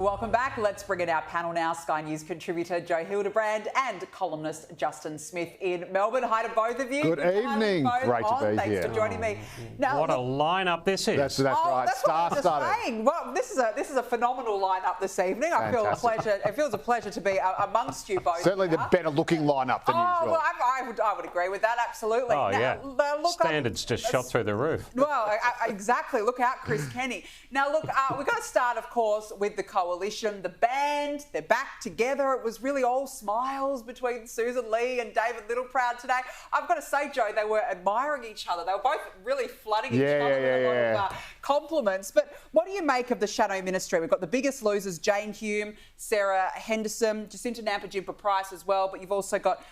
Welcome back. Let's bring in our panel now. Sky News contributor Jo Hildebrand and columnist Justin Smith in Melbourne. Hi to both of you. Good evening. Great to be Thanks here. for joining me. Now, what a lineup this is. That's right. That's what I'm just saying. Well, this is a phenomenal lineup this evening. I feel a pleasure. It feels a pleasure to be amongst you both. Certainly the better looking lineup than usual. Well, I would agree with that, absolutely. Oh, now, yeah. Standards just shot through the roof. Well, exactly. Look out, Chris Kenny. Now, look, we're going to start, of course, with the coalition, the band. They're back together. It was really all smiles between Sussan Ley and David Littleproud today. I've got to say, Joe, they were admiring each other. They were both really flooding each other with a lot of compliments. But what do you make of the shadow ministry? We've got the biggest losers, Jane Hume, Sarah Henderson, Jacinta Nampijinpa-Price as well. But you've also got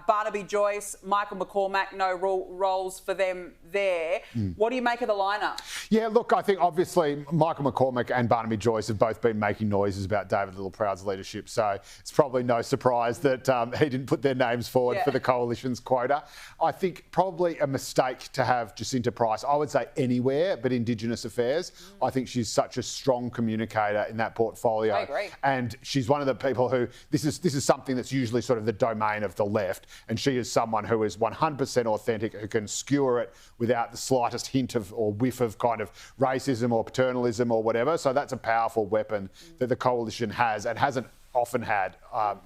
Barnaby Joyce, Michael McCormack, no roles for them there. What do you make of the lineup? Yeah, look, I think obviously Michael McCormack and Barnaby Joyce have both been making noises about David Littleproud's leadership, so it's probably no surprise that he didn't put their names forward for the coalition's quota. I think probably a mistake to have Jacinta Price, I would say anywhere but Indigenous affairs. I think she's such a strong communicator in that portfolio. I agree. And she's one of the people who, this is something that's usually sort of the domain of the left, and she is someone who is 100% authentic, who can skewer it without the slightest hint of or whiff of kind of racism or paternalism or whatever. So that's a powerful weapon that the coalition has and hasn't often had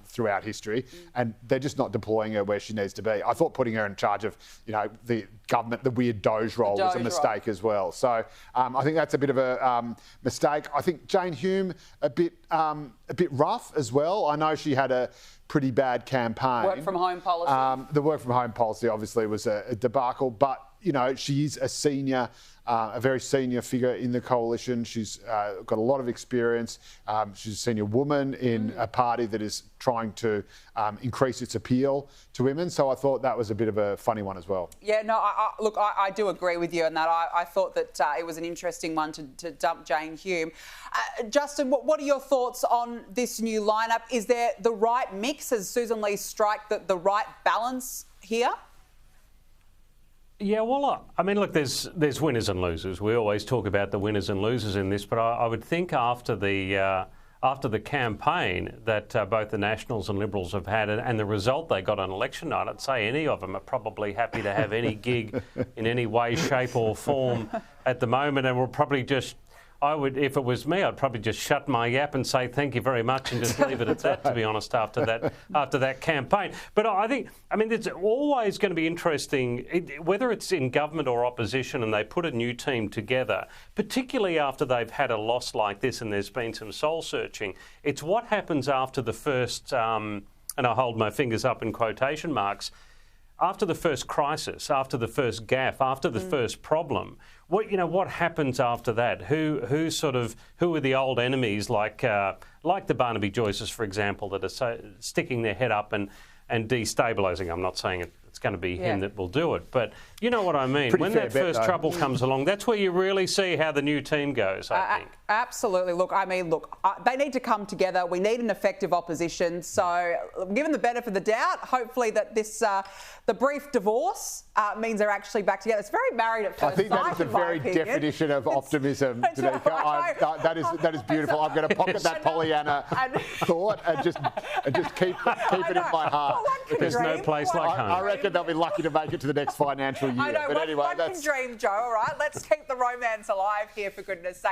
throughout history, and they're just not deploying her where she needs to be. I thought putting her in charge of, the government, the weird Doge role was a mistake as well. So I think that's a bit of a mistake. I think Jane Hume a bit rough as well. I know she had a pretty bad campaign. Work from home policy. The work from home policy obviously was a debacle, but she is a very senior figure in the coalition. She's got a lot of experience. She's a senior woman in a party that is trying to increase its appeal to women. So I thought that was a bit of a funny one as well. Yeah, no, look, I do agree with you on that. I thought that it was an interesting one to dump Jane Hume. Justin, what are your thoughts on this new lineup? Is there the right mix? Has Sussan Ley struck the right balance here? Yeah, well, I mean, look, there's winners and losers. We always talk about the winners and losers in this, but I would think after the campaign that both the Nationals and Liberals have had and the result they got on election night, I'd say any of them are probably happy to have any gig in any way, shape or form at the moment, and will probably just... if it was me, I'd probably just shut my yap and say thank you very much and just leave it at that, to be honest, after that campaign. But I think, it's always going to be interesting, whether it's in government or opposition and they put a new team together, particularly after they've had a loss like this and there's been some soul searching. It's what happens after the first, and I hold my fingers up in quotation marks, after the first crisis, after the first gaffe, after the first problem. What happens after that? Who are the old enemies like the Barnaby Joyces, for example, that are sticking their head up and destabilising? I'm not saying it's going to be him that will do it, but you know what I mean. When that first trouble comes along, that's where you really see how the new team goes, I think. Absolutely. Look, they need to come together. We need an effective opposition. So, given the benefit of the doubt, hopefully that the brief divorce means they're actually back together. It's very married at first sight. I think that is the very definition of optimism, Danica. That is beautiful. I'm going to pocket that Pollyanna thought and just keep it in my heart. Well, there's no place like home. I reckon they'll be lucky to make it to the next financial year. I know, but anyway, one can dream, Joe, all right? Let's keep the romance alive here, for goodness sake.